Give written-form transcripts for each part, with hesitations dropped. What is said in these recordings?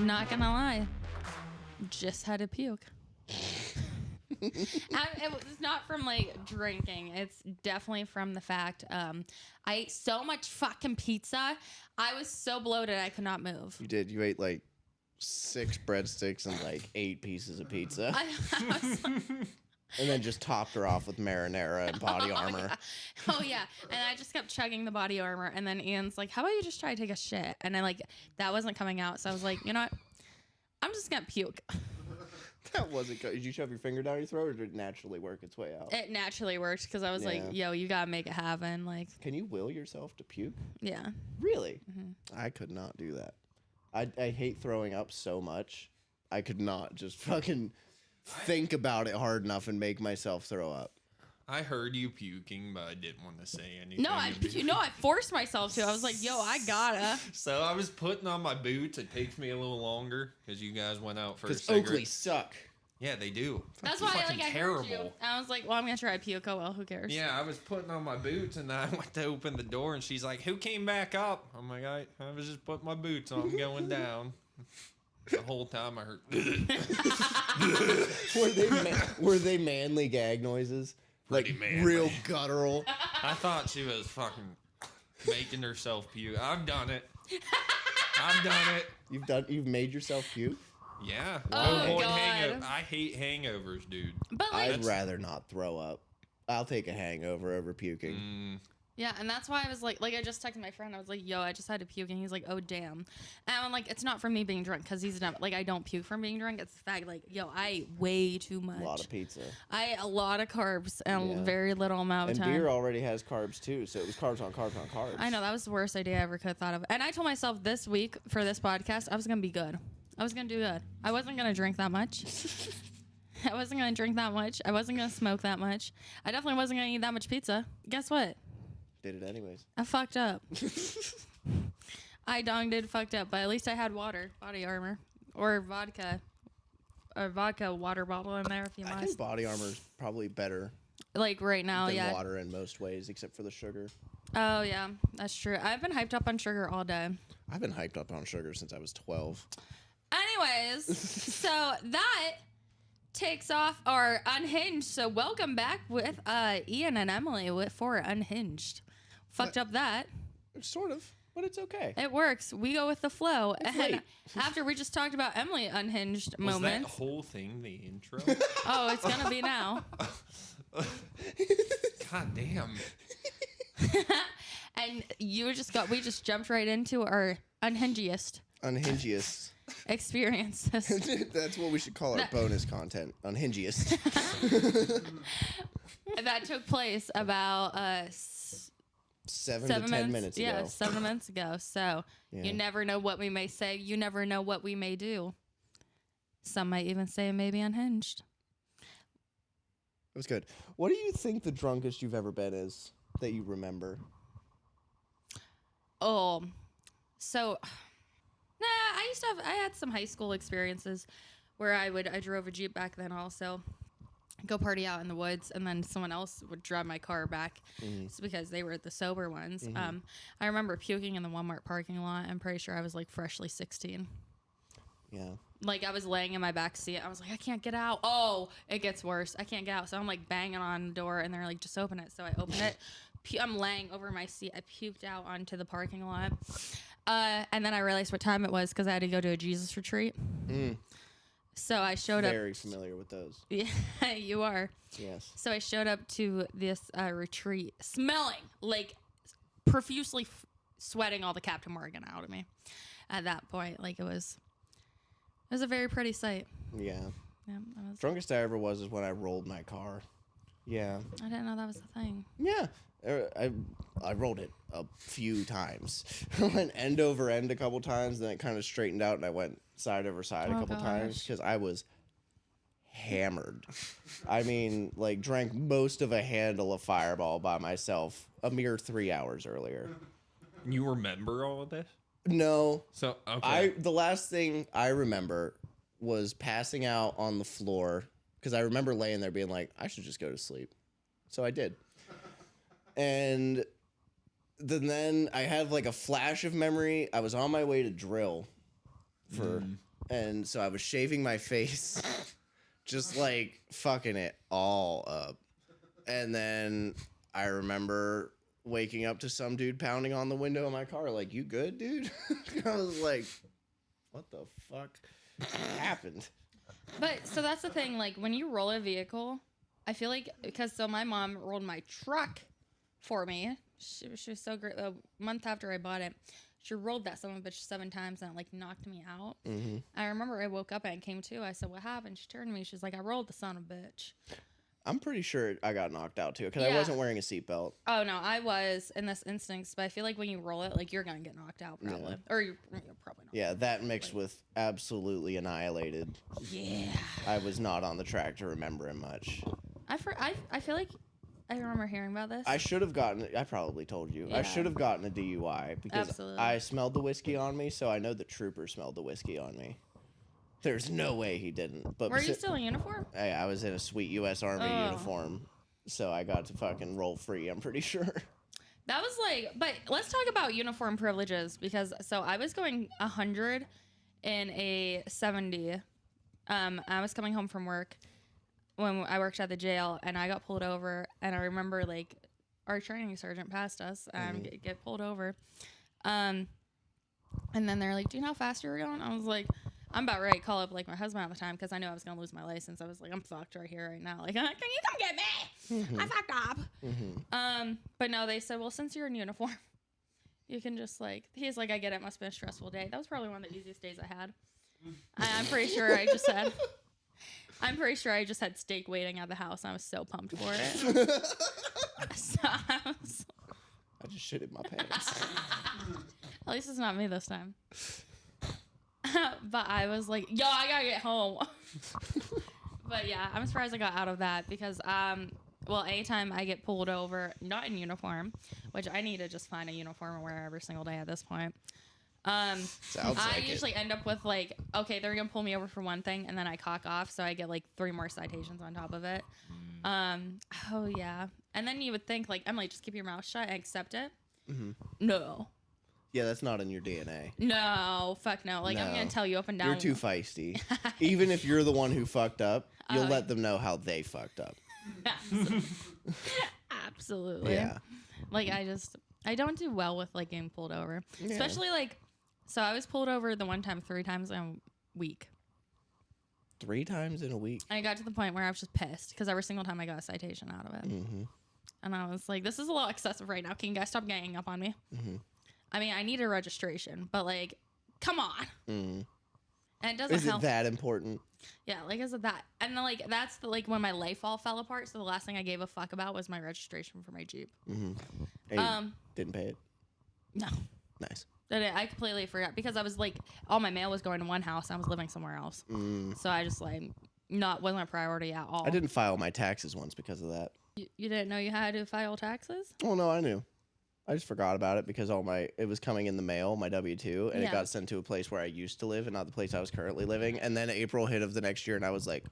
Not gonna lie. Just had to puke. It's not from like drinking. It's definitely from the fact I ate so much fucking pizza. I was so bloated I could not move. You did. You ate like 6 breadsticks and like 8 pieces of pizza. I was like, And then just topped her off with marinara and body armor. Yeah. Oh yeah. And I just kept chugging the body armor. And then Ian's like, how about you just try to take a shit? And I like, that wasn't coming out. So I was like, you know what? I'm just gonna puke. That wasn't good. Did you shove your finger down your throat or did it naturally work its way out? It naturally worked because I was like, yo, you gotta make it happen. Like, can you will yourself to puke? Yeah. Really? Mm-hmm. I could not do that. I hate throwing up so much. I could not just fucking think about it hard enough and make myself throw up. I heard you puking, but I didn't want to say anything. No, I forced myself to. I was like, yo, I gotta. So I was putting on my boots. It takes me a little longer because you guys went out for a Because cigarette. Oakley suck. Yeah, they do. That's why fucking I terrible. heard you. I was like, well, I'm gonna try puke. Oh well, who cares? Yeah, I was putting on my boots and I went to open the door and she's like, "Who came back up?" I'm like, I was just putting my boots on, going down. The whole time I heard. Were they manly gag noises? Like manly. Real guttural. I thought she was fucking making herself puke. I've done it. You've made yourself puke? Yeah. Oh, God. I hate hangovers, dude. But like, I'd rather not throw up. I'll take a hangover over puking. yeah, and that's why I was like I just texted my friend. I was like, yo, I just had to puke, and he's like, oh damn. And I'm like, it's not from me being drunk because he's not like I don't puke from being drunk. It's the fact like, yo, I ate way too much. A lot of pizza. I ate a lot of carbs and a very little amount of And time. beer already has carbs too, so it was carbs on carbs on carbs. I know, that was the worst idea I ever could have thought of. And I told myself this week for this podcast, I was gonna be good. I was gonna do good. I wasn't gonna drink that much. I wasn't gonna drink that much. I wasn't gonna smoke that much. I definitely wasn't gonna eat that much pizza. Guess what? Did it anyways. I fucked up. I did fucked up, but at least I had water, body armor, or vodka. A vodka water bottle in there if you I must. think body armor is probably better Like right now, than water in most ways, except for the sugar. Oh, yeah, that's true. I've been hyped up on sugar all day. I've been hyped up on sugar since I was 12. Anyways, so that takes off our Unhinged. So welcome back with Ian and Emily for Unhinged. Fucked up that. Sort of, but it's okay. It works. We go with the flow. It's and late. after we just talked about Emily Unhinged Was moments. that whole thing the intro? Oh, it's gonna be now. God damn. And we just jumped right into our unhingiest Unhingiest. experiences. That's what we should call our bonus content. Unhingiest. That took place about 7 to 10 minutes ago. Yeah, 7 minutes ago. So you never know what we may say. You never know what we may do. Some might even say maybe unhinged. It was good. What do you think the drunkest you've ever been is that you remember? Oh, so I had some high school experiences where I drove a Jeep back then also. Go party out in the woods, and then someone else would drive my car back. It's because they were the sober ones. I remember puking in the Walmart parking lot. I'm pretty sure I was like freshly 16. Yeah. Like I was laying in my back seat. I was like, I can't get out. Oh, it gets worse. I can't get out. So I'm like banging on the door, and they're like, just open it. So I open it. I'm laying over my seat. I puked out onto the parking lot. And then I realized what time it was because I had to go to a Jesus retreat. So I showed up. Very familiar with those. Yeah, you are. Yes. So I showed up to this retreat smelling like profusely sweating all the Captain Morgan out of me. At that point, like it was a very pretty sight. Yeah. Yeah, Drunkest I ever was is when I rolled my car. Yeah. I didn't know that was a thing. Yeah. I rolled it a few times. I went end over end a couple times, then it kind of straightened out, and I went side over side a couple times because I was hammered. I mean, like, drank most of a handle of Fireball by myself a mere 3 hours earlier. You remember all of this? No. So, okay. The last thing I remember was passing out on the floor because I remember laying there being like, I should just go to sleep. So I did. And then I had like a flash of memory. I was on my way to drill for And so I was shaving my face, just like fucking it all up. And then I remember waking up to some dude pounding on the window of my car, like, "You good, dude?" I was like, what the fuck happened? But so that's the thing. Like when you roll a vehicle, I feel like so my mom rolled my truck for me. She was so great. A month after I bought it, she rolled that son of a bitch 7 times and it like knocked me out. Mm-hmm. I remember I woke up and came to. I said, "What happened?" She turned to me. She's like, "I rolled the son of a bitch." I'm pretty sure I got knocked out too because I Yeah. wasn't wearing a seatbelt. Oh no, I was in this instance, but I feel like when you roll it, like you're gonna get knocked out probably, or you're probably not. Yeah, that mixed with absolutely annihilated. Yeah. I was not on the track to remembering much. I feel like I remember hearing about this. I should have gotten. I probably told you. Yeah. I should have gotten a DUI because Absolutely. I smelled the whiskey on me, so I know the trooper smelled the whiskey on me. There's no way he didn't. But Were you still in uniform? I was in a sweet U.S. Army uniform, so I got to fucking roll free. I'm pretty sure. That was like, but let's talk about uniform privileges because so I was going 100 in a 70. I was coming home from work when I worked at the jail, and I got pulled over, and I remember like our training sergeant passed us and get pulled over, and then they're like, "Do you know how fast you were going?" I was like, I'm about ready to call up like my husband at the time because I knew I was gonna lose my license. I was like, I'm fucked right here, right now. Like, can you come get me? I fucked up. But no, they said, well, since you're in uniform, you can just like. He's like, I get it. It must have been a stressful day. That was probably one of the easiest days I had. I'm pretty sure I just had. I'm pretty sure I just had steak waiting at the house. And I was so pumped for it. So I just shit in my pants. At least it's not me this time. But I was like, yo, I gotta get home. But yeah, I'm surprised I got out of that because, well, anytime I get pulled over, not in uniform, which I need to just find a uniform and wear every single day at this point. I usually end up with like, okay, they're gonna pull me over for one thing, and then I cock off, so I get like 3 more citations on top of it. Oh yeah, and then you would think like, Emily, just keep your mouth shut and accept it. No. Yeah, that's not in your DNA. No, fuck no. Like, I'm going to tell you up and down. You're too feisty. Even if you're the one who fucked up, you'll let them know how they fucked up. Absolutely. Yeah. Like, I don't do well with, like, getting pulled over. Yeah. Especially, like, so I was pulled over the one time 3 times in a week. 3 times in a week? I got to the point where I was just pissed because every single time I got a citation out of it. And I was like, this is a little excessive right now. Can you guys stop ganging up on me? I mean, I need a registration, but like, come on. And it doesn't help. Is it that important? Yeah, like, is it that? And then, like, that's the, like, when my life all fell apart. So the last thing I gave a fuck about was my registration for my Jeep. Didn't pay it? No. Nice. I completely forgot because I was like, all my mail was going to one house. And I was living somewhere else. So I just like, wasn't a priority at all. I didn't file my taxes once because of that. You didn't know you had to file taxes? Oh no, I knew. I just forgot about it because it was coming in the mail, my W-2, and it got sent to a place where I used to live and not the place I was currently living. And then April hit of the next year, and I was like,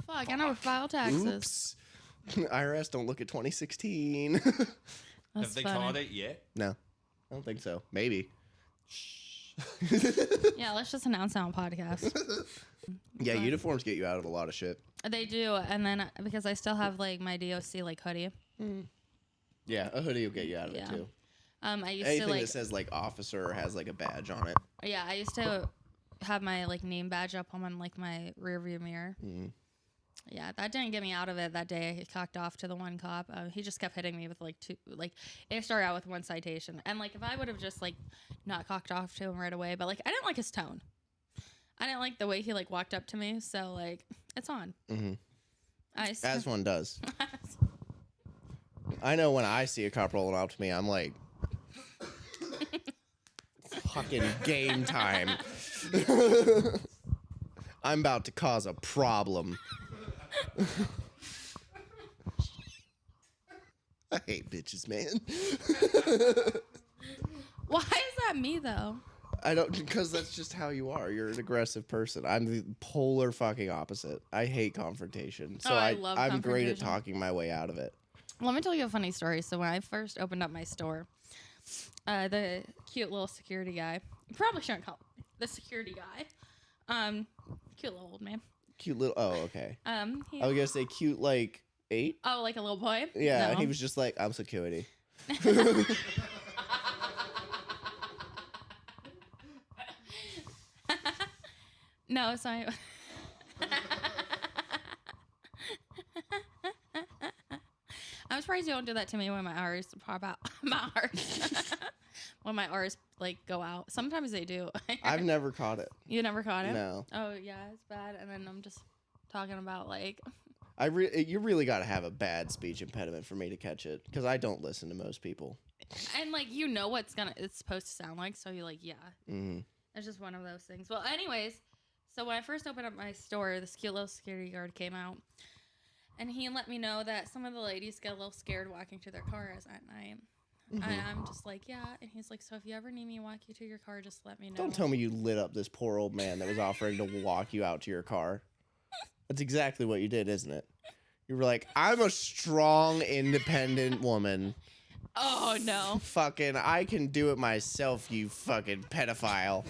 fuck, I never filed taxes. Oops. IRS, don't look at 2016. Have they caught it yet? No, I don't think so. Maybe. Yeah, let's just announce that on podcast. Yeah, uniforms get you out of a lot of shit. They do, and then because I still have like my DOC like hoodie. Yeah, a hoodie will get you out of it too. I used Anything to like that says like officer or has like a badge on it. Yeah, I used to have my like name badge up on like my rear view mirror. Yeah, that didn't get me out of it that day. I cocked off to the one cop. He just kept hitting me with like 2. Like it started out with 1 citation, and like if I would have just like not cocked off to him right away, but like I didn't like his tone. I didn't like the way he like walked up to me. So like it's on. As one does. I know when I see a cop rolling up to me, I'm like, fucking game time. I'm about to cause a problem. I hate bitches, man. Why is that me though? I don't, because that's just how you are. You're an aggressive person. I'm the polar fucking opposite. I hate confrontation. So I'm great at talking my way out of it. Let me tell you a funny story. So when I first opened up my store, the cute little security guy, you probably shouldn't call the security guy. Cute little old man. Cute little. Oh, okay. I He, was gonna say cute, like 8. oh, like a little boy. Yeah, No. and he was just like, I'm security. No, so I'm surprised you don't do that to me when my R's pop out. My R's. When my R's like go out. Sometimes they do. I've never caught it. You never caught it? No. Oh yeah, it's bad. And then I'm just talking about like You really got to have a bad speech impediment for me to catch it, because I don't listen to most people. and like what it's supposed to sound like, so you're like, yeah. Mm-hmm. It's just one of those things. Well, anyways, so when I first opened up my store, this cute little security guard came out, and he let me know that some of the ladies get a little scared walking to their cars at night. Mm-hmm. I'm just like, yeah. And he's like, so if you ever need me to walk you to your car, just let me know. Don't tell me you lit up this poor old man that was offering to walk you out to your car. That's exactly what you did, isn't it? You were like, I'm a strong, independent woman. Oh, no. Fucking, I can do it myself, you fucking pedophile.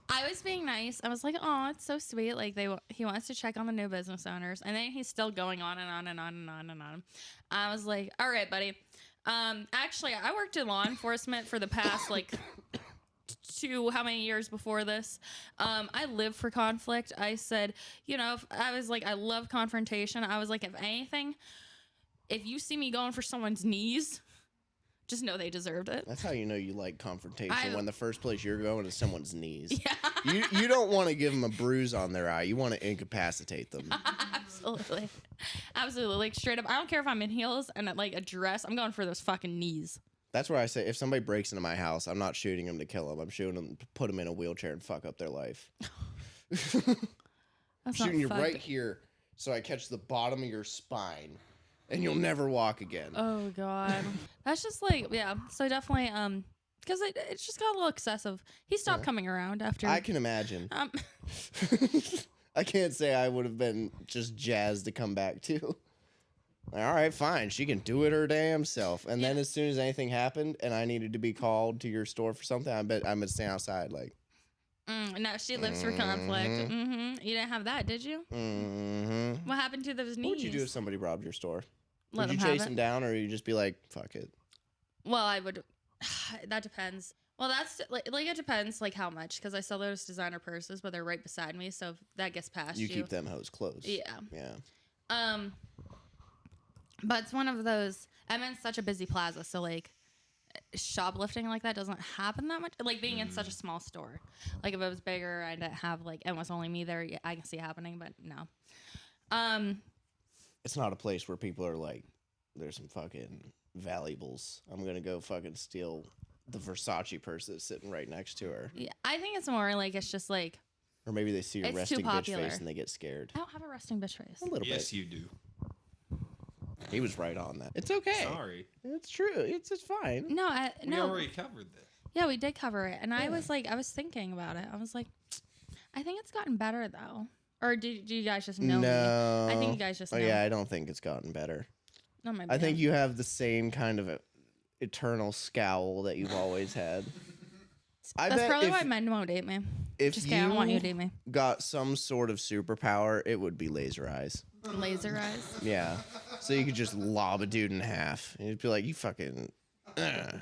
I was being nice. I was like, oh, it's so sweet. Like he wants to check on the new business owners. And then he's still going on and on and on and on and on. I was like, all right, buddy. Actually, I worked in law enforcement for the past, like, how many years before this. I live for conflict. I said, I was like, I love confrontation. I was like, if anything, if you see me going for someone's knees, just know they deserved it. That's how you know you like confrontation, when the first place you're going is someone's knees. Yeah. You don't want to give them a bruise on their eye. You want to incapacitate them. Absolutely. Absolutely. Like, straight up, I don't care if I'm in heels and like a dress. I'm going for those fucking knees. That's where I say, if somebody breaks into my house, I'm not shooting them to kill them. I'm shooting them to put them in a wheelchair and fuck up their life. I'm shooting you right here so I catch the bottom of your spine. And you'll never walk again. Oh, God. That's just like, yeah. So definitely, because it's just got a little excessive. He stopped coming around after. I can imagine. I can't say I would have been just jazzed to come back to. Like, all right, fine. She can do it her damn self. And then as soon as anything happened and I needed to be called to your store for something, I bet I'm going to stay outside like. No, she lives for conflict. Mm-hmm. You didn't have that, did you? Mm-hmm. What happened to those knees? What would you do if somebody robbed your store? Let would you chase them down, or would you just be like, fuck it? Well, I would. That depends. Well, that's like it depends like how much, because I sell those designer purses, but they're right beside me, so if that gets past you. You keep them hoes close. Yeah. Yeah. But it's one of those. I'm in such a busy plaza, so like shoplifting like that doesn't happen that much. Like being in such a small store. Like if it was bigger, I'd have like it was only me there. Yeah, I can see it happening, but no. It's not a place where people are like, there's some fucking valuables. I'm gonna go fucking steal the Versace purse that's sitting right next to her. Yeah, I think it's more like it's just like. Or maybe they see your It's resting too bitch popular. face and they get scared. I don't have a resting bitch face. A little bit. Yes, you do. He was right on that. It's okay. Sorry. It's true. It's fine. No, We already covered this. Yeah, we did cover it, and I was thinking about it. I was like, I think it's gotten better though. Or do you guys just know me? I think you guys just know. Oh yeah, I don't think it's gotten better. Oh, my I think bad. you have the same kind of eternal scowl that you've always had. That's probably why men won't date me. If Just kidding, I don't want you to date me. got some sort of superpower, it would be laser eyes. Laser eyes. Yeah. So you could just lob a dude in half. And you'd be like, you fucking... Oh,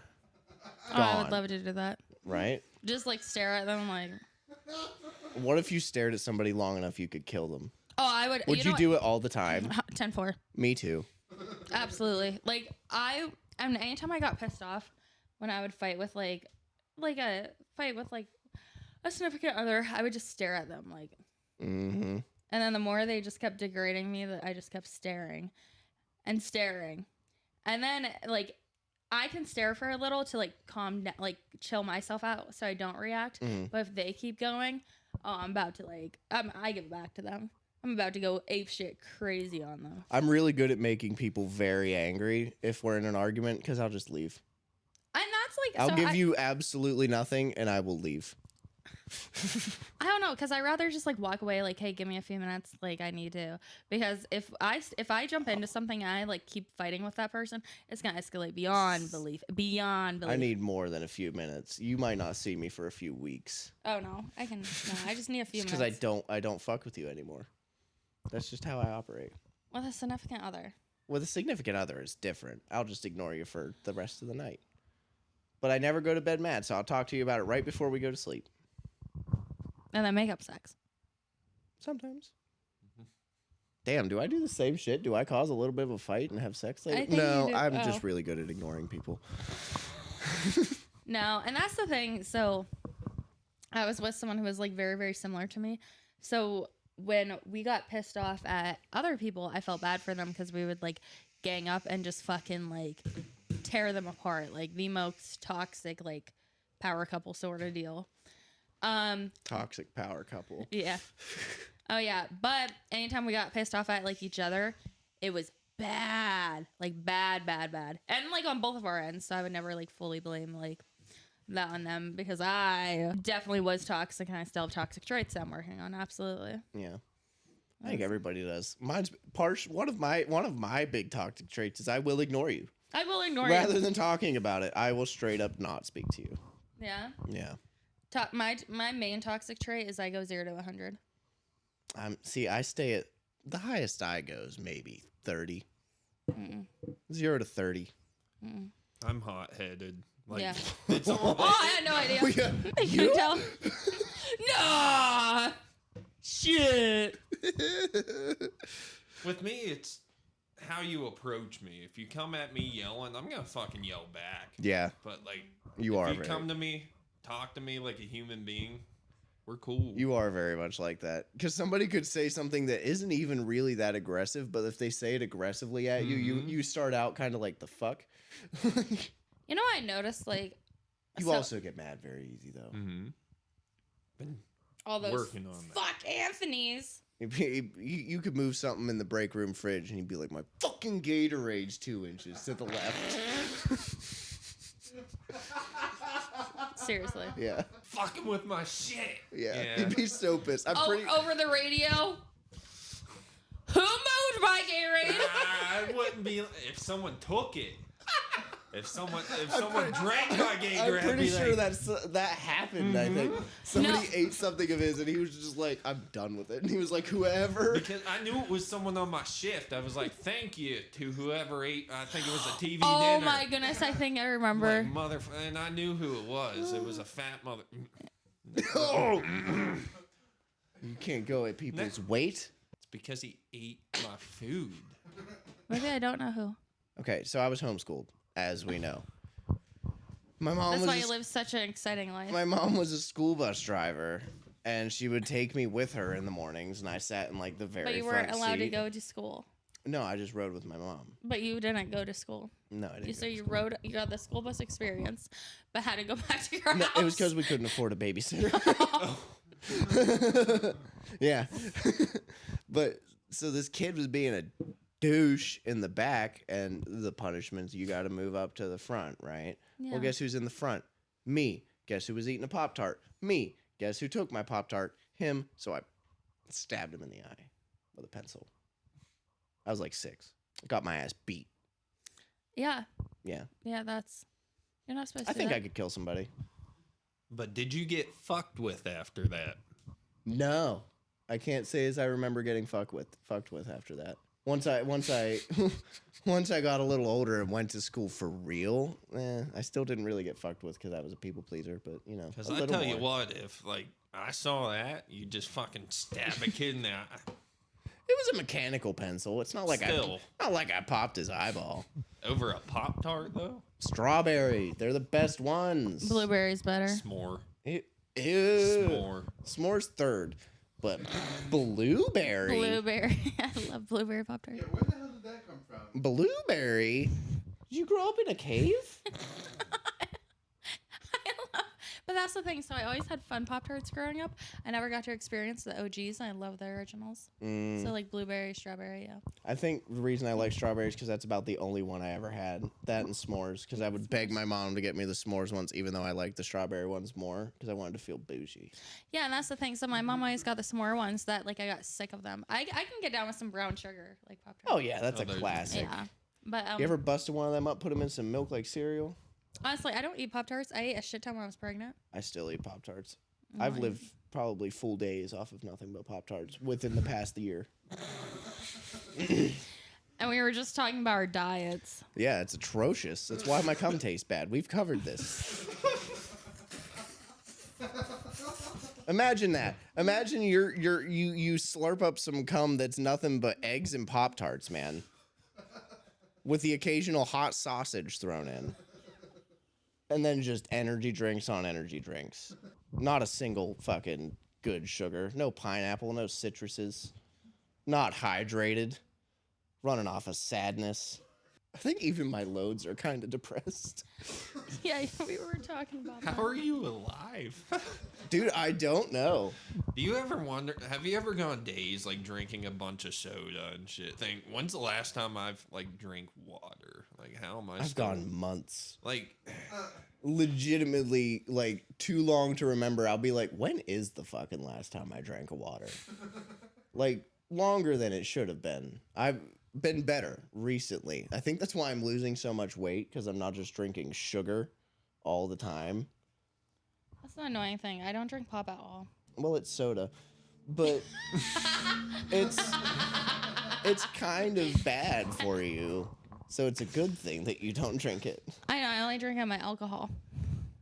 I would love to do that. Right? Just like stare at them like... What if you stared at somebody long enough you could kill them? Oh, I would... Would you do it all the time? 10-4. Me too. Absolutely. Like, anytime I got pissed off when I would fight with a significant other, I would just stare at them like... Mm-hmm. And then the more they just kept degrading me, that I just kept staring and staring. And then, like, I can stare for a little to, like, calm down, like, chill myself out so I don't react. Mm-hmm. But if they keep going, I'm about to, like, I give it back to them. I'm about to go ape shit crazy on them. I'm really good at making people very angry if we're in an argument, because I'll just leave. And that's, like... I'll give you absolutely nothing, and I will leave. I don't know, because I rather just like walk away, like, hey, give me a few minutes, like I need to, because if I jump into something and I like keep fighting with that person, it's gonna escalate beyond belief. I need more than a few minutes. You might not see me for a few weeks. Oh no, I just need a few minutes. Because I don't fuck with you anymore. That's just how I operate. With a significant other. With a significant other, it's different. I'll just ignore you for the rest of the night. But I never go to bed mad, so I'll talk to you about it right before we go to sleep. And then make up sex. Sometimes. Damn, do I do the same shit? Do I cause a little bit of a fight and have sex later? I think No, you do. I'm just really good at ignoring people. No, and that's the thing. So I was with someone who was like very, very similar to me. So when we got pissed off at other people, I felt bad for them because we would like gang up and just fucking like tear them apart. Like the most toxic, like power couple sort of deal. Toxic power couple. Yeah. Oh yeah. But anytime we got pissed off at like each other, it was bad. Like bad. And like on both of our ends. So I would never like fully blame like that on them because I definitely was toxic and I still have toxic traits that I'm working on. Absolutely. Yeah. I think everybody does. Mine's one of my big toxic traits is I will ignore you. I will ignore Rather you. than talking about it, I will straight up not speak to you. Yeah. Yeah. My main toxic trait is I go 0 to 100. See, I stay at the highest I go is maybe 30. Mm-mm. 0 to 30. Mm-mm. I'm hot-headed. Like, Yeah. It's all, I had no idea. You You? can tell. Nah. Shit. with me, it's how you approach me. If you come at me yelling, I'm gonna fucking yell back. Yeah, But like, you are. if you come to me, talk to me like a human being, we're cool. You are very much like that. Because somebody could say something that isn't even really that aggressive, but if they say it aggressively at you, you start out kind of like the fuck. You know, I noticed like You also get mad very easy though. Mm-hmm. Been all those working on that. fuck Anthony's. You could move something in the break room fridge and he'd be like, my fucking Gatorade's 2 inches to the left. Seriously. Yeah. Fucking with my shit. Yeah. He'd be so pissed. Over the radio. Who moved my Gatorade? I wouldn't be if someone took it. If someone drank my Gatorade, I'm pretty sure like, that happened. I think somebody ate something of his, and he was just like, "I'm done with it." And he was like, "Whoever." Because I knew it was someone on my shift. I was like, "Thank you to whoever ate." I think it was a TV Oh dinner. my goodness! I think I remember. Like, and I knew who it was. It was a fat mother. Oh. You can't go at people's weight. It's because he ate my food. Maybe I don't know who. Okay, so I was homeschooled, as we know. My mom That's was why you live such an exciting life. My mom was a school bus driver, and she would take me with her in the mornings, and I sat in like the very But you front weren't allowed to seat. go to school. No, I just rode with my mom. But you didn't go to school. No, I didn't. So you rode. You got the school bus experience, but had to go back to your No, house. it was because we couldn't afford a babysitter. Yeah. But so this kid was being a douche in the back, and the punishments, you got to move up to the front, right? Yeah. Well, guess who's in the front? Me. Guess who was eating a Pop-Tart? Me. Guess who took my Pop-Tart? Him. So I stabbed him in the eye with a pencil. I was like 6. I got my ass beat. Yeah. Yeah. Yeah. That's. You're not supposed to. I think do I that. could kill somebody. But did you get fucked with after that? No. I can't say as I remember getting fucked with after that. Once I once I got a little older and went to school for real, I still didn't really get fucked with because I was a people pleaser, but you know. Because I tell you what, if like I saw that, you just fucking stab a kid in the eye. It was a mechanical pencil. It's not like I popped his eyeball. Over a Pop-Tart though? Strawberry. They're the best ones. Blueberry's better. S'more. Ew. S'more. S'more's third. But blueberry. Blueberry. I love blueberry Pop-Tart. Yeah, where the hell did that come from? Blueberry? Did you grow up in a cave? I love But that's the thing. So I always had fun Pop-Tarts growing up. I never got to experience the OGs, and I love the originals. So like blueberry, strawberry, yeah. I think the reason I like strawberries because that's about the only one I ever had. That and s'mores, because I would beg my mom to get me the s'mores ones, even though I like the strawberry ones more, because I wanted to feel bougie. Yeah, and that's the thing. So my mom always got the s'more ones that like I got sick of them. I can get down with some brown sugar like Pop-Tarts. Oh yeah, that's a those are classic. Yeah. But You ever busted one of them up, put them in some milk like cereal? honestly, I don't eat Pop-Tarts. I ate a shit ton when I was pregnant. I still eat Pop-Tarts. I've lived probably full days off of nothing but Pop-Tarts within the past year. And we were just talking about our diets. Yeah, it's atrocious. That's why my cum tastes bad. We've covered this. Imagine that. Imagine you slurp up some cum that's nothing but eggs and Pop-Tarts, man. With the occasional hot sausage thrown in. And then just energy drinks on energy drinks. Not a single fucking good sugar. No pineapple, no citruses. Not hydrated. Running off of sadness. I think even my loads are kind of depressed. Yeah, we were talking about that. How are you alive? Dude, I don't know. Do you ever wonder, have you ever gone days like drinking a bunch of soda and shit? Think, when's the last time I've like drank water? Like, how am I I've still, gone months. like, Legitimately, like, too long to remember. I'll be like, when is the fucking last time I drank a water? Like, longer than it should have been. I've been better recently. I think that's why I'm losing so much weight, because I'm not just drinking sugar all the time. That's the annoying thing. I don't drink pop at all. Well, it's soda, but it's kind of bad for you. So it's a good thing that you don't drink it. I know. I only drink my alcohol.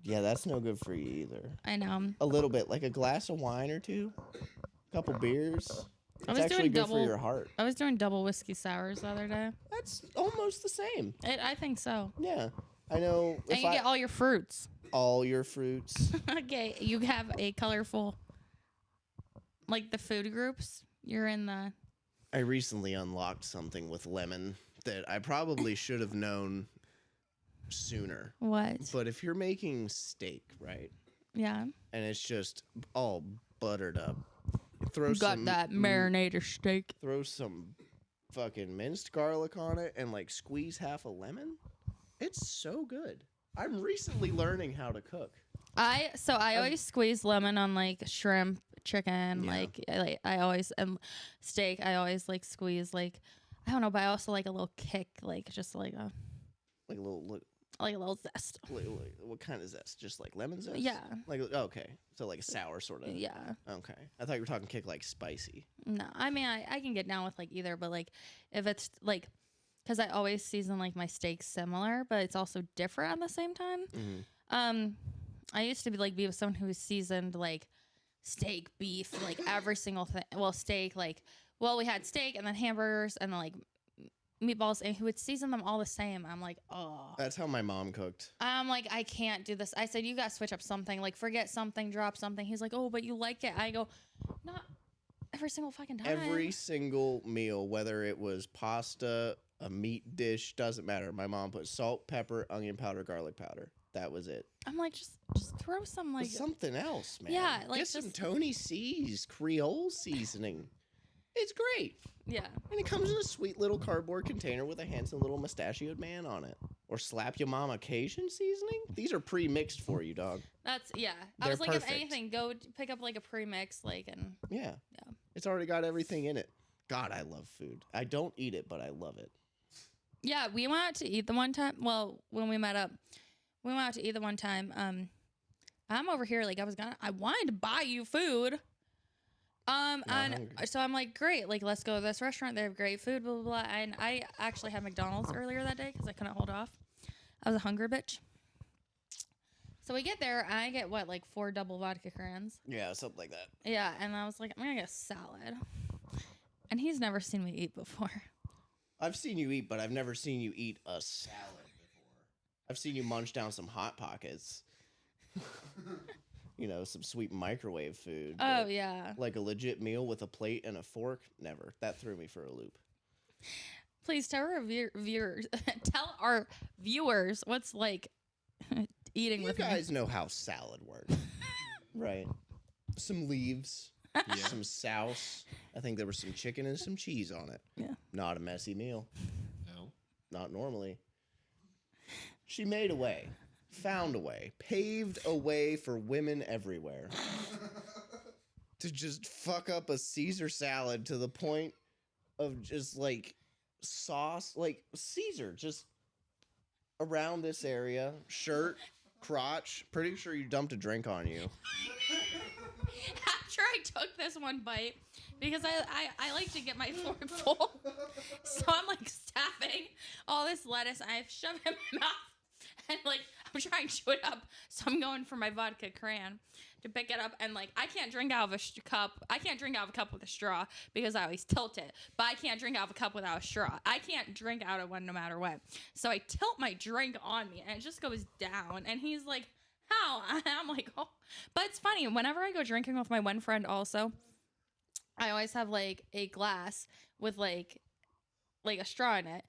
Yeah, that's no good for you either. I know. A little bit, like a glass of wine or two, a couple beers. I It's was actually doing good double. for your heart. I was doing double whiskey sours the other day. That's almost the same. I think so. Yeah, I know. And you get all your fruits. all your fruits. Okay, you have a colorful, like the food groups. You're in the. I recently unlocked something with lemon that I probably should have known sooner. What? But if you're making steak, right, Yeah. and it's just all buttered up, throw Got some that marinator steak. throw some fucking minced garlic on it and like squeeze half a lemon. It's so good. I'm recently learning how to cook. I always squeeze lemon on like shrimp, chicken, Yeah. like I always steak. I always like squeeze like I don't know, but I also like a little kick, like just like a Like a little zest. what kind of zest? Just like lemon zest? Yeah. Like okay, so like a sour sort of. Yeah. Okay, I thought you were talking kick like spicy. No, I mean I can get down with like either, but like if it's like, because I always season like my steaks similar, but it's also different at the same time. Mm-hmm. I used to be with someone who seasoned like steak, beef, like every single thing. Well, steak, we had steak and then hamburgers and then like meatballs, and who would season them all the same. I'm like, oh. That's how my mom cooked. I'm like, I can't do this. I said, you got to switch up something. Like, forget something, drop something. He's like, oh, but you like it. I go, not every single fucking time. Every single meal, whether it was pasta, a meat dish, doesn't matter. My mom put salt, pepper, onion powder, garlic powder. That was it. I'm like, just throw some like Something else, man. Yeah, like get some just- Tony C's Creole seasoning. It's great. yeah. And it comes in a sweet little cardboard container with a handsome little mustachioed man on it. Or slap your mama Cajun seasoning. These are pre-mixed for you, dog. That's I They're was like, perfect. if anything, go pick up like a pre-mix, like and Yeah. Yeah. It's already got everything in it. God, I love food. I don't eat it, but I love it. yeah. We went out to eat the one time. Well, when we met up, we went out to eat the one time. I'm over here like I wanted to buy you food. And hungry. so I'm like, great, like let's go to this restaurant. They have great food, blah blah blah. And I actually had McDonald's earlier that day because I couldn't hold off. I was a hunger bitch. So we get there, and I get what, like 4 double vodka crayons. Yeah, something like that. Yeah, and I was like, I'm gonna get a salad. And he's never seen me eat before. I've seen you eat, but I've never seen you eat a salad before. I've seen you munch down some Hot Pockets. You know, some sweet microwave food. Oh but yeah. like a legit meal with a plate and a fork? Never. That threw me for a loop. Please tell our viewers, tell our viewers what's like eating You with guys know how salad works, right? Some leaves, some sauce. I think there was some chicken and some cheese on it. Yeah. Not a messy meal. No. Not normally. She made a way, found a way, paved a way for women everywhere to just fuck up a Caesar salad to the point of just like sauce, like Caesar, just around this area, shirt, crotch. Pretty sure you dumped a drink on you. After I took this one bite, because I like to get my fork full, so I'm like stabbing all this lettuce. I shove it in my mouth, and like I'm trying to chew it up. So I'm going for my vodka crayon to pick it up, and like I can't drink out of a cup. I can't drink out of a cup with a straw because I always tilt it. But I can't drink out of a cup without a straw. I can't drink out of one no matter what. So I tilt my drink on me, and it just goes down. And he's like, "How?" And I'm like, "Oh." But it's funny. Whenever I go drinking with my one friend, also, I always have like a glass with like a straw in it,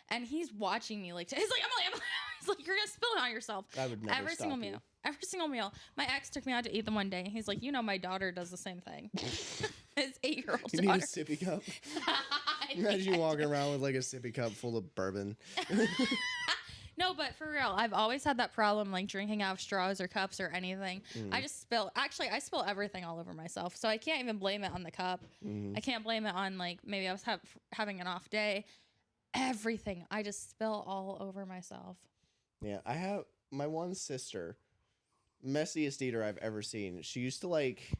and he's watching me like he's like, Emily, he's like, "You're gonna spill it on yourself." I would never Every stop single you. meal. Every single meal. My ex took me out to eat them one day. He's like, my daughter does the same thing. His 8-year-old You daughter. need a sippy cup. Imagine you walking around with like a sippy cup full of bourbon. No, but for real, I've always had that problem, like drinking out of straws or cups or anything. I just spill. Actually, I spill everything all over myself, so I can't even blame it on the cup. I can't blame it on like maybe I was having an off day. Everything, I just spill all over myself. Yeah, I have my one sister, messiest eater I've ever seen. She used to like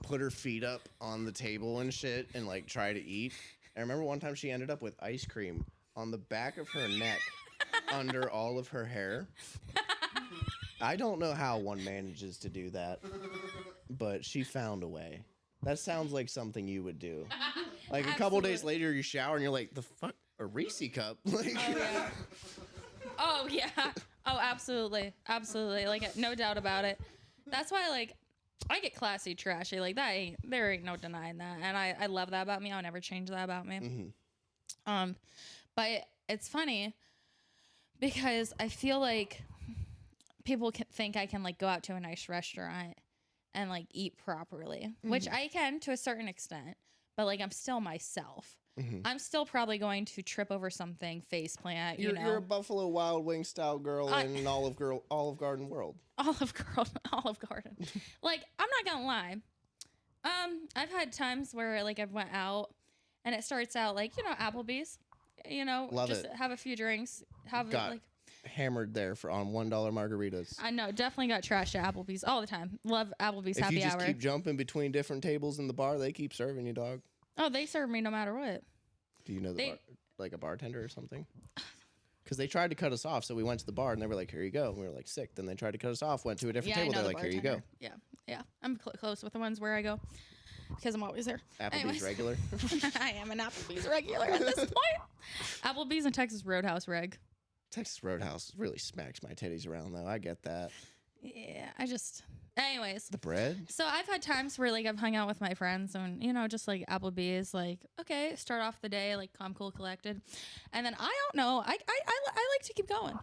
put her feet up on the table and shit and like try to eat. I remember one time she ended up with ice cream on the back of her neck under all of her hair. I don't know how one manages to do that, but she found a way. That sounds like something you would do. Like a couple days later, you shower and you're like, the fuck, a Reese cup? Like, Oh yeah. Oh yeah. Oh, absolutely, absolutely. Like no doubt about it. That's why like I get classy, trashy. Like there ain't no denying that, and I love that about me. I'll never change that about me. But it's funny because I feel like people can think I can like go out to a nice restaurant and like eat properly, which I can to a certain extent, but like I'm still myself. I'm still probably going to trip over something, face plant, you know. You're a Buffalo Wild Wing style girl in an Olive Garden world. Olive Garden. Like, I'm not gonna lie. I've had times where like I've went out and it starts out like, Applebee's. Love just it. have a few drinks. Got hammered there on $1 margaritas. I know, definitely got trashed at Applebee's all the time. Love Applebee's If happy you just hour. keep jumping between different tables in the bar, they keep serving you, dog. Oh, they serve me no matter what. Do you know like a bartender or something? Because they tried to cut us off, so we went to the bar and they were like, "Here you go." And we were like, "Sick." Then they tried to cut us off, went to a different table. I know They're the like, "Here you go." bartender. Yeah. I'm close with the ones where I go because I'm always there. Applebee's Anyways. regular. I am an Applebee's regular at this point. Applebee's and Texas Roadhouse reg. Texas Roadhouse really smacks my titties around, though. I get that. Yeah, anyways. The bread? So I've had times where like I've hung out with my friends and just like Applebee's, like, okay, start off the day like calm, cool, collected, and then I don't know, I like to keep going.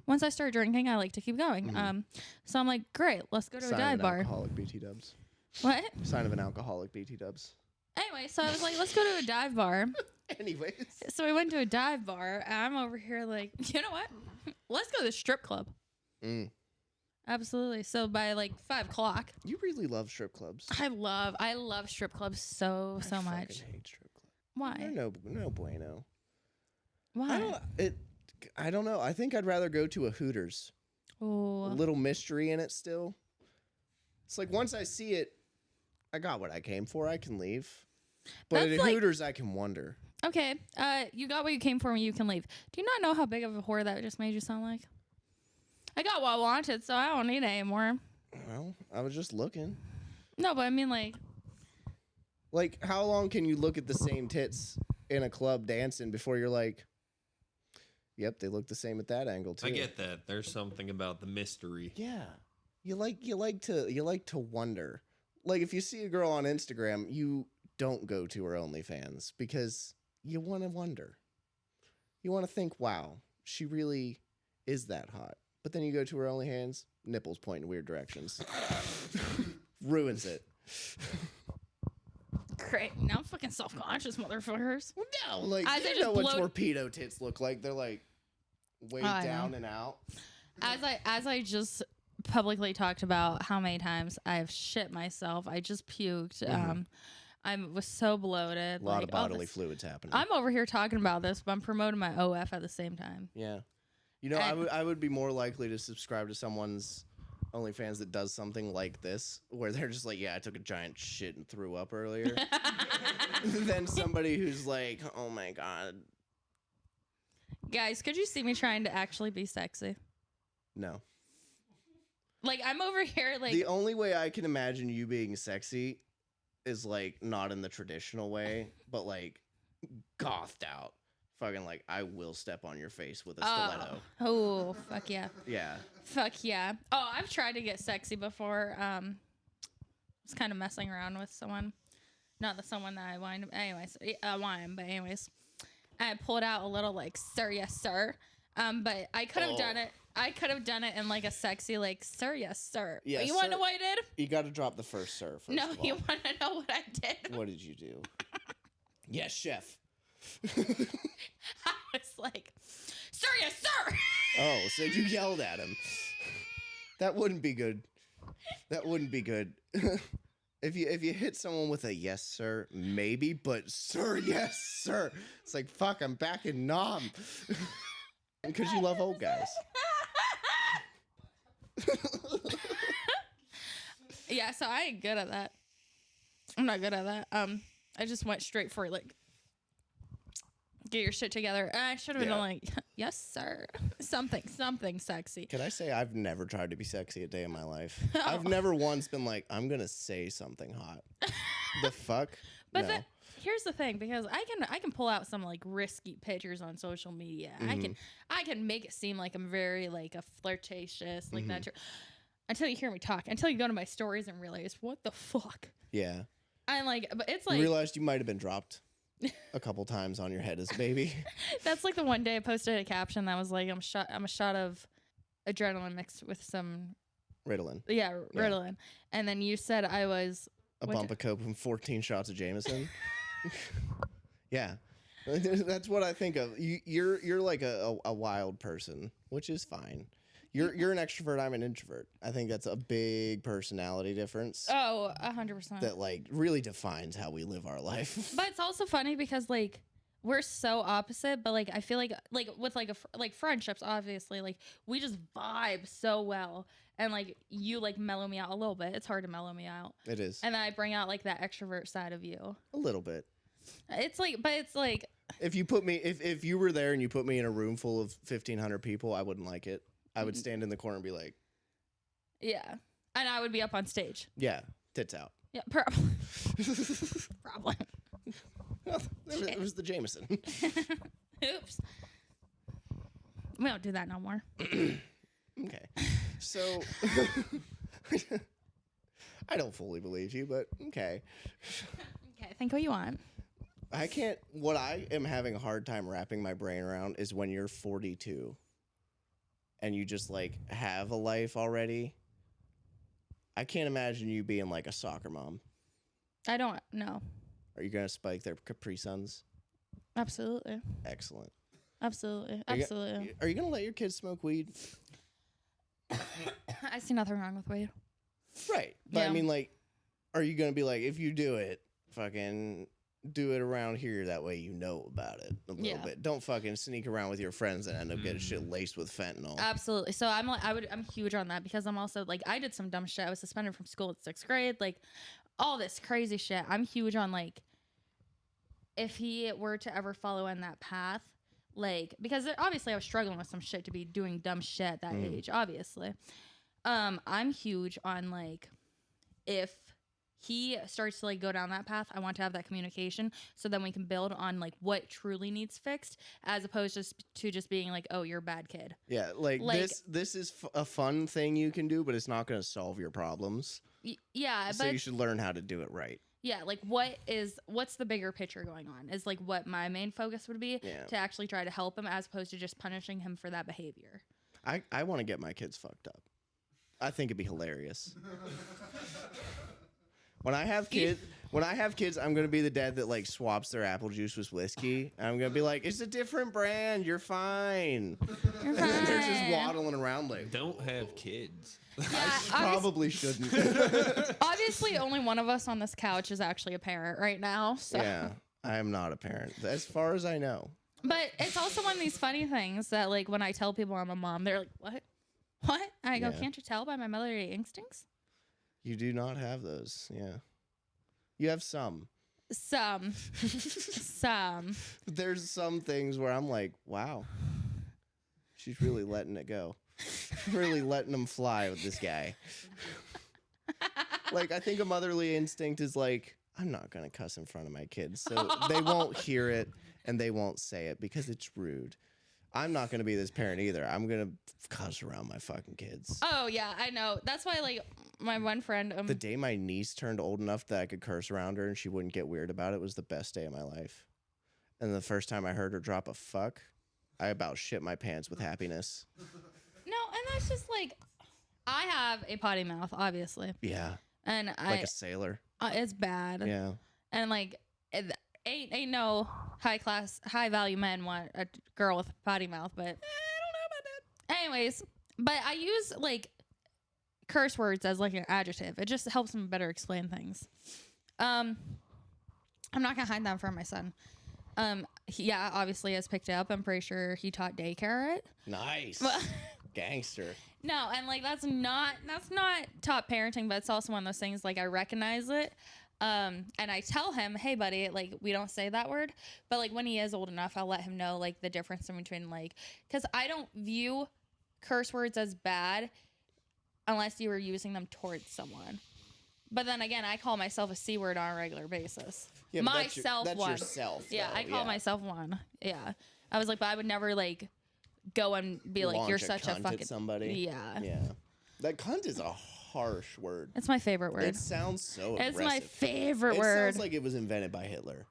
Once I start drinking, I like to keep going. So I'm like, great, let's go to a dive bar. Alcoholic BT dubs. What? Sign of an alcoholic BT dubs. Anyway, so I was like, let's go to a dive bar. Anyways. So we went to a dive bar, and I'm over here like, you know what? Let's go to the strip club. Absolutely. So by like 5 o'clock. You really love strip clubs. I love strip clubs so much. I hate strip clubs. Why? They're no bueno. Why? I don't know. I think I'd rather go to a Hooters. A Oh. little mystery in it still. It's like once I see it, I got what I came for. I can leave. But That's at like- Hooters, I can wonder. Okay. You got what you came for when you can leave. Do you not know how big of a whore that just made you sound like? I got what I wanted, so I don't need it anymore. Well, I was just looking. No, but I mean like, Like, how long can you look at the same tits in a club dancing before you're like, yep, they look the same at that angle too. I get that. There's something about the mystery. Yeah. You like to wonder. Like if you see a girl on Instagram, you don't go to her OnlyFans because you want to wonder. You want to think, wow, she really is that hot. But then you go to her only hands, nipples point in weird directions. Ruins it. Great. Now I'm fucking self-conscious, motherfuckers. No, like, As I you just know what blow- torpedo tits look like. They're like way I down know. and out. As I just publicly talked about how many times I've shit myself. I just puked. I was so bloated. A lot of all bodily this- fluids happening. I'm over here talking about this, but I'm promoting my OF at the same time. Yeah. You know, I would be more likely to subscribe to someone's OnlyFans that does something like this, where they're just like, yeah, I took a giant shit and threw up earlier, than somebody who's like, oh my God. Guys, could you see me trying to actually be sexy? No. Like, I'm over here, like... The only way I can imagine you being sexy is, like, not in the traditional way, but, like, gothed out. Fucking, like, I will step on your face with a stiletto. Oh, fuck yeah. Yeah. Fuck yeah. Oh, I've tried to get sexy before. I was kind of messing around with someone. Not the someone that I wanted. Anyways, but anyways. I pulled out a little, like, sir, yes, sir. But I could have done it. I could have done it in, like, a sexy, like, sir, yes, sir. Yeah, You want to know what I did? You got to drop the first sir first No, of all. you want to know what I did? What did you do? Yes, chef. I was like, sir, yes, sir. Oh, so you yelled at him. That wouldn't be good. That wouldn't be good. If you hit someone with a yes, sir, maybe, but sir, yes, sir. It's like, fuck, I'm back in Nam. Because you love old guys. Yeah, so I ain't good at that. I'm not good at that. I just went straight for, like, get your shit together. I should have been like, yes, sir. Something sexy. Can I say I've never tried to be sexy a day in my life? I've never once been like, I'm going to say something hot. The fuck? But No. here's the thing, because I can pull out some, like, risky pictures on social media. I can make it seem like I'm very, like, a flirtatious, like that. Until you hear me talk, until you go to my stories and realize, what the fuck? Yeah. I'm like, but it's You like, realized you might have been dropped a couple times on your head as a baby. that's like the one day I posted a caption that was like, I'm a shot of adrenaline mixed with some Ritalin. Ritalin. And then you said I was A bump of coke and 14 shots of Jameson. Yeah. That's what I think of. You're like a wild person, which is fine. You're an extrovert, I'm an introvert. I think that's a big personality difference. Oh, 100%. That like really defines how we live our life. But it's also funny because like we're so opposite, but like I feel like with like friendships, obviously, like we just vibe so well, and like you like mellow me out a little bit. It's hard to mellow me out. It is. And then I bring out like that extrovert side of you. A little bit. It's like, but it's like if you put me, if you were there and you put me in a room full of 1,500 people, I wouldn't like it. I would stand in the corner and be like, yeah, and I would be up on stage. yeah, tits out. Yeah, probably. Probably. Well, it was the Jameson. Oops. We don't do that no more. Okay. So, I don't fully believe you, but okay. Okay, think what you want. I can't, what I am having a hard time wrapping my brain around is when you're 42 and you just like have a life already. I can't imagine you being like a soccer mom. I don't know. Are you going to spike their Capri Suns? Absolutely. Excellent. Absolutely. Are you Absolutely. Are you going to let your kids smoke weed? I see nothing wrong with weed. Right. But Yeah. I mean, like, are you going to be like, if you do it, fucking do it around here. That way you know about it a little bit. Don't fucking sneak around with your friends and end up getting shit laced with fentanyl. Absolutely. So I'm huge on that because I'm also like, I did some dumb shit. I was suspended from school at 6th grade. Like all this crazy shit. I'm huge on like, if he were to ever follow in that path, like, because obviously I was struggling with some shit to be doing dumb shit at that age, obviously. I'm huge on like, if he starts to like go down that path, I want to have that communication so then we can build on like what truly needs fixed as opposed to just being like, oh, you're a bad kid. Yeah, like this is a fun thing you can do, but it's not going to solve your problems. Yeah, So but you should learn how to do it right. yeah, like what's the bigger picture going on is like what my main focus would be to actually try to help him as opposed to just punishing him for that behavior. I want to get my kids fucked up. I think it'd be hilarious. When I have kids, I'm gonna be the dad that like swaps their apple juice with whiskey. And I'm gonna be like, it's a different brand. You're fine. You're And then they're fine. just waddling around like. Don't have kids. Yeah, Probably shouldn't. obviously, only one of us on this couch is actually a parent right now. So. Yeah, I am not a parent, as far as I know. But it's also one of these funny things that, like, when I tell people I'm a mom, they're like, "What? What?" I go, Yeah. "Can't you tell by my motherly instincts?" You do not have those. Yeah, you have some. Some. There's some things where I'm like, wow, she's really letting it go. Really letting them fly with this guy. Like, I think a motherly instinct is like, I'm not going to cuss in front of my kids. So they won't hear it and they won't say it because it's rude. I'm not going to be this parent either. I'm going to cuss around my fucking kids. Oh yeah, I know. That's why, like, my one friend. The day my niece turned old enough that I could curse around her and she wouldn't get weird about it was the best day of my life. And the first time I heard her drop a fuck, I about shit my pants with happiness. No, and that's just like, I have a potty mouth, obviously, Yeah, and like a sailor. it's bad. Yeah. And like, ain't no high value men want a girl with a potty mouth, but I don't know about that. Anyways, but I use like curse words as like an adjective. It just helps them better explain things. I'm not gonna hide that from my son. He, yeah, obviously has picked it up. I'm pretty sure he taught daycare it. Nice. Well, Gangster. no, and like that's not top parenting, but it's also one of those things like I recognize it. And I tell him, "Hey buddy, like we don't say that word." But like when he is old enough, I'll let him know like the difference in between like, cuz I don't view curse words as bad unless you were using them towards someone. But then again, I call myself a C word on a regular basis. Yeah, but Myself that's one. yourself. Yeah, though, I call myself one. Yeah. I was like, but I would never like go and be like, Launch "You're a such a cunt at fucking somebody. Yeah. Yeah. That cunt is a harsh word. It's my favorite word. It sounds so It's aggressive. my favorite It word. sounds like it was invented by Hitler.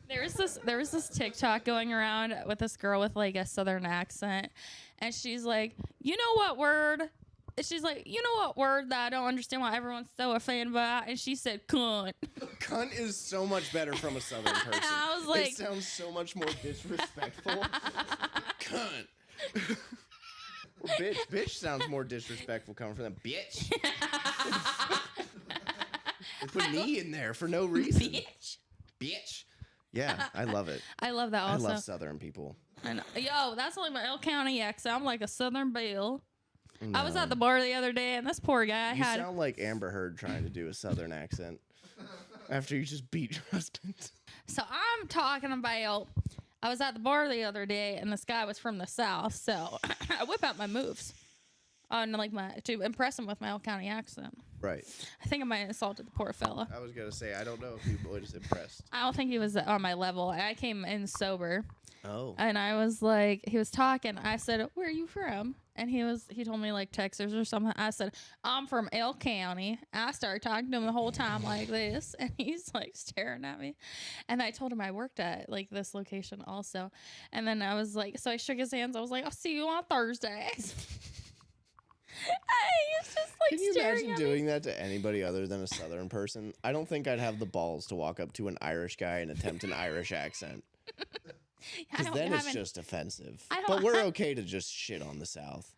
There was this TikTok going around with this girl with like a southern accent, and she's like, "You know what word?" And she's like, "You know what word that I don't understand why everyone's so offended by?" And she said, "Cunt." Cunt is so much better from a southern person. I was like- it sounds so much more disrespectful. Cunt. Or bitch. Bitch sounds more disrespectful coming from them. Bitch. They put an E in there for no reason. Bitch. Bitch. Yeah, I love it. I love that also. I love southern people. And yo, that's only my L County accent. I'm like a southern belle. I was No. at the bar the other day, and this poor guy You had. sound like Amber Heard trying to do a southern accent after you just beat your husband. So I'm talking about. I was at the bar the other day, and this guy was from the south. So I whip out my moves, on like to impress him with my L County accent. Right. I think I might have insulted the poor fella. I was gonna say I don't know if you was impressed. I don't think he was on my level. I came in sober, Oh. and I was like, he was talking. I said, "Where are you from?" And he told me like Texas or something. I said, "I'm from L County." I started talking to him the whole time like this, and he's like staring at me. And I told him I worked at like this location also. And then I was like, so I shook his hands. I was like, "I'll see you on Thursdays." He's just like Can you staring imagine at me. doing that to anybody other than a southern person? I don't think I'd have the balls to walk up to an Irish guy and attempt an Irish accent. I Because don't then have it's an- just offensive. I don't But we're have- okay to just shit on the South.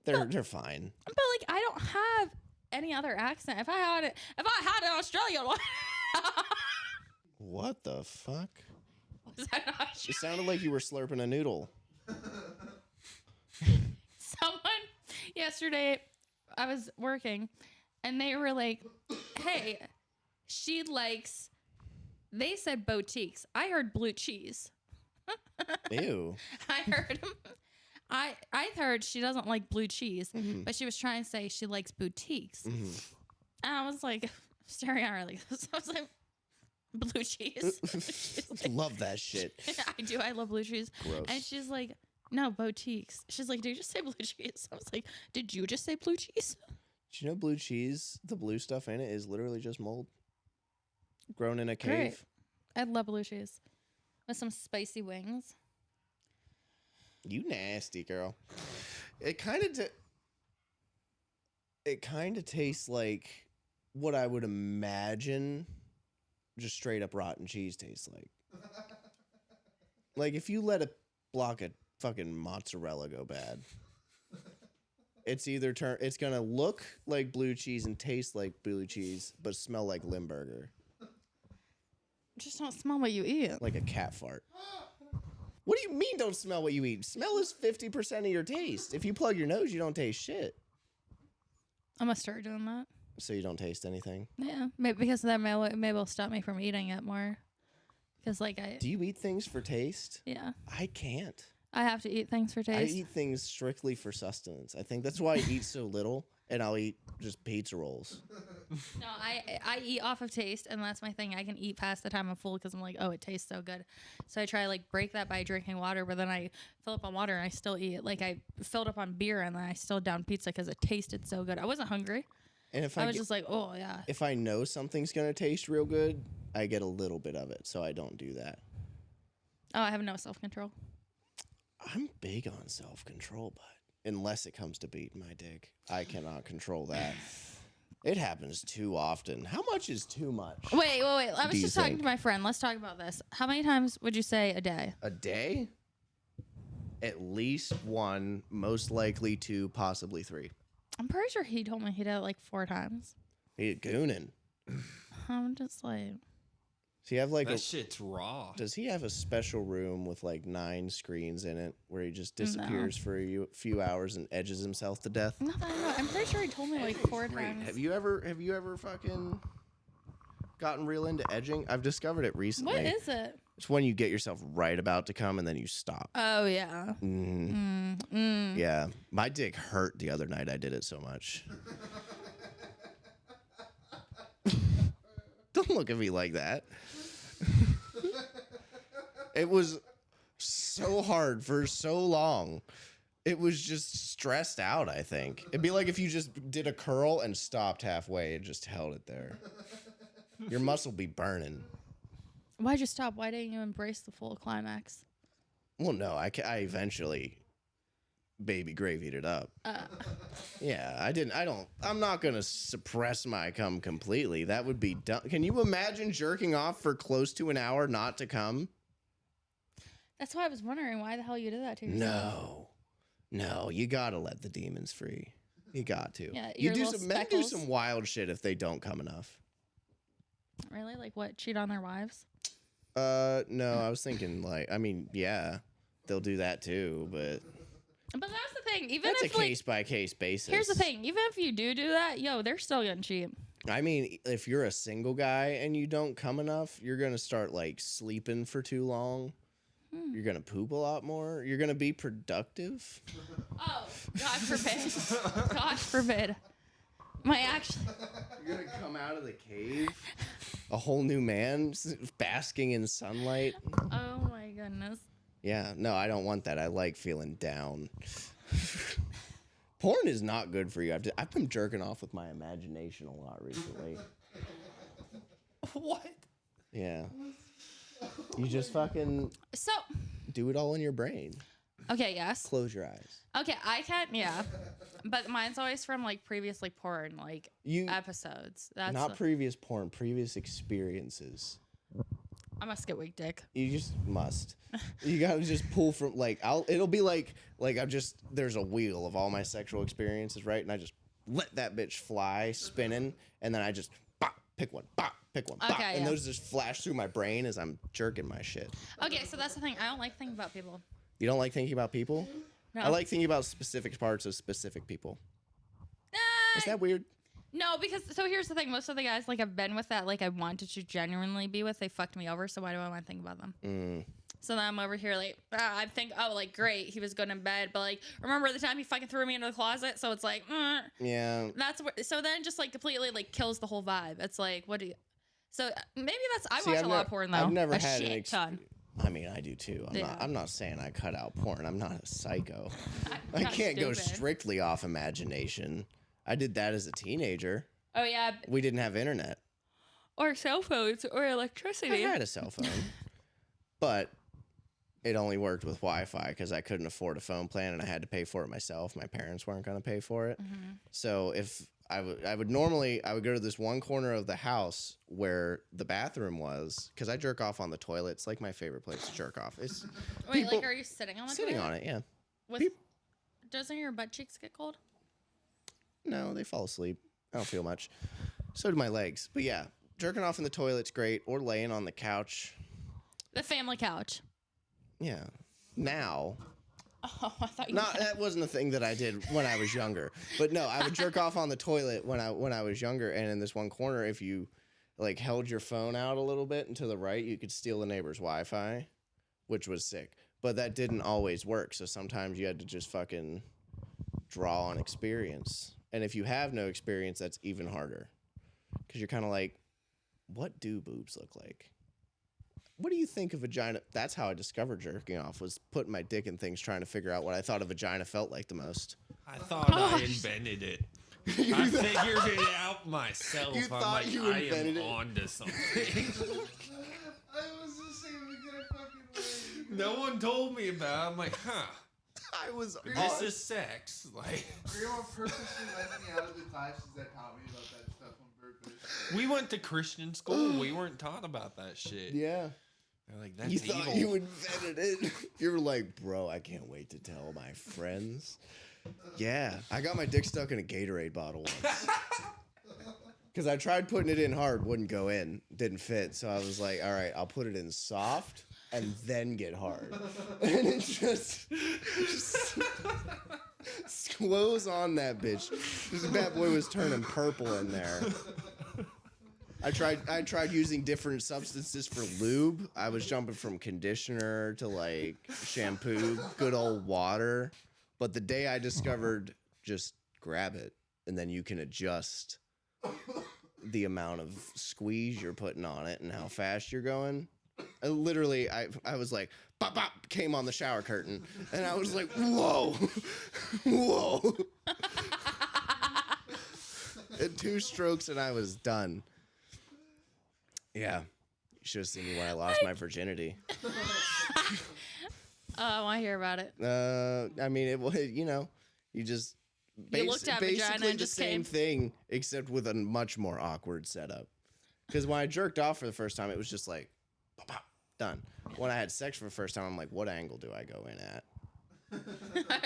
They're fine. But like, I don't have any other accent. If I had it in Australia, What the fuck? was that not It sounded like you were slurping a noodle. someone yesterday? I was working, and they were like, "Hey, she likes." They said boutiques. I heard blue cheese. Ew. I heard. I heard she doesn't like blue cheese, Mm-hmm. but she was trying to say she likes boutiques. And I was like staring at her like this. I was like, blue cheese. She's like, Love that shit. I do. I love blue cheese. Gross. And she's like, no, boutiques. She's like, did you just say blue cheese? I was like, did you just say blue cheese? Do you know blue cheese, the blue stuff in it is literally just mold? Grown in a cave. Great. I love blue cheese with some spicy wings. You nasty girl. It kind of tastes like what I would imagine just straight up rotten cheese tastes like. Like if you let a block of fucking mozzarella go bad, it's gonna look like blue cheese and taste like blue cheese, but smell like Limburger. Just don't smell what you eat. Like a cat fart. What do you mean don't smell what you eat? Smell is 50% of your taste. If you plug your nose, you don't taste shit. I'm gonna start doing that. So you don't taste anything? Yeah, maybe because that maybe will stop me from eating it more. Because Do you eat things for taste? Yeah. I can't. I have to eat things for taste. I eat things strictly for sustenance. I think that's why I eat so little, and I'll eat just pizza rolls. No, I eat off of taste, and that's my thing. I can eat past the time I'm full because I'm like, oh, it tastes so good. So I try to like break that by drinking water, but then I fill up on water and I still eat. Like I filled up on beer and then I still down pizza because it tasted so good. I wasn't hungry. And if I was just like, oh yeah. If I know something's gonna taste real good, I get a little bit of it, so I don't do that. Oh, I have no self-control. I'm big on self-control, but unless it comes to beating my dick, I cannot control that. It happens too often. How much is too much? Wait. I was just talking to my friend. Let's talk about this. How many times would you say a day? A day? At least one, most likely two, possibly three. I'm pretty sure he told me he did it like 4 times. He gooning. I'm just like... Does he have like that shit's raw. Does he have a special room with like 9 screens in it where he just disappears for a few hours and edges himself to death? Not that I know. I'm pretty sure he told me like 4 times. Have you ever fucking gotten real into edging? I've discovered it recently. What is it? It's when you get yourself right about to come and then you stop. Oh yeah. Yeah. My dick hurt the other night I did it so much. Don't look at me like that. It was so hard for so long. It was just stressed out, I think. It'd be like if you just did a curl and stopped halfway and just held it there. Your muscle be burning. Why'd you stop? Why didn't you embrace the full climax? Well, no, I eventually baby gravied it up. Yeah, I'm not going to suppress my cum completely. That would be dumb. Can you imagine jerking off for close to an hour not to cum? That's why I was wondering why the hell you did that to yourself. No, you got to let the demons free. You got to. Yeah, you do men do some wild shit if they don't come enough. Really? Like what? Cheat on their wives? No, I was thinking yeah, they'll do that too, but that's the thing. Even that's if a case by case basis. Here's the thing. Even if you do that, they're still gonna cheat. I mean, if you're a single guy and you don't come enough, you're gonna start like sleeping for too long. You're gonna poop a lot more. You're gonna be productive. Oh, God forbid. God forbid. You're gonna come out of the cave a whole new man, basking in sunlight. Oh my goodness. Yeah, no, I don't want that. I like feeling down. Porn is not good for you. I've been jerking off with my imagination a lot recently. What? Yeah. You just fucking do it all in your brain. Okay, yes. Close your eyes. Okay, I can, yeah. But mine's always from like previous like porn episodes. That's not previous porn, previous experiences. I must get weak dick. You just must. You gotta just pull from it'll be like there's a wheel of all my sexual experiences, right? And I just let that bitch fly spinning, and then I just pick one, pick one, okay, and those just flash through my brain as I'm jerking my shit. Okay, so that's the thing. I don't like thinking about people. You don't like thinking about people? No. I like thinking about specific parts of specific people. Is that weird? No, because here's the thing. Most of the guys I've been with that I wanted to genuinely be with, they fucked me over. So why do I want to think about them? So then I'm over here I think great, he was good in bed, but remember the time he fucking threw me into the closet? So it's yeah. That's so then just completely kills the whole vibe. It's what do you? So maybe that's I watch a lot of porn though. I've never a had shit ton. I mean, I do too. I'm not saying I cut out porn. I'm not a psycho. I not can't go stupid. strictly off imagination. I did that as a teenager. Oh yeah. We didn't have internet. Or cell phones or electricity. I had a cell phone. But it only worked with Wi-Fi because I couldn't afford a phone plan and I had to pay for it myself. My parents weren't going to pay for it. Mm-hmm. So if I would go to this one corner of the house where the bathroom was because I jerk off on the toilet. It's like my favorite place to jerk off. It's Wait, like, are you sitting on the sitting toilet? on it, yeah. Doesn't your butt cheeks get cold? No, they fall asleep. I don't feel much. So do my legs. But yeah, jerking off in the toilet's great, or laying on the couch. The family couch. Yeah. Now. Oh, I thought you. That wasn't a thing that I did when I was younger. But no, I would jerk off on the toilet when I was younger. And in this one corner, if you like held your phone out a little bit and to the right, you could steal the neighbor's Wi-Fi, which was sick. But that didn't always work. So sometimes you had to just fucking draw on experience. And if you have no experience, that's even harder. Because you're kind of like, what do boobs look like? What do you think a vagina... That's how I discovered jerking off, was putting my dick in things, trying to figure out what I thought a vagina felt like the most. I thought I invented it. I figured it out myself. You I'm thought like, you I invented am it? onto something. I was the same exact fucking way. No one told me about it. I'm like, huh, I was... this is sex. Like, Grandma purposely left me out of the classes that taught me about that stuff on purpose. we went to Christian school. We weren't taught about that shit. Yeah. They're like, that's You evil. thought you invented it. You were like, bro, I can't wait to tell my friends. Yeah. I got my dick stuck in a Gatorade bottle once. Because I tried putting it in hard, wouldn't go in, didn't fit. So I was like, all right, I'll put it in soft and then get hard. And it just close on that bitch. This bad boy was turning purple in there. I tried using different substances for lube. I was jumping from conditioner to like shampoo, good old water. But the day I discovered just grab it and then you can adjust the amount of squeeze you're putting on it and how fast you're going. I was like, pop, pop, came on the shower curtain. And I was like, whoa, whoa. And 2 strokes and I was done. Yeah. You should have seen me when I lost my virginity. Oh, I want to hear about it. I mean, it was, you just... You looked at vagina basically and the just same came. thing, except with a much more awkward setup. Because when I jerked off for the first time, it was just like, pop, pop, done. When I had sex for the first time, I'm like, what angle do I go in at?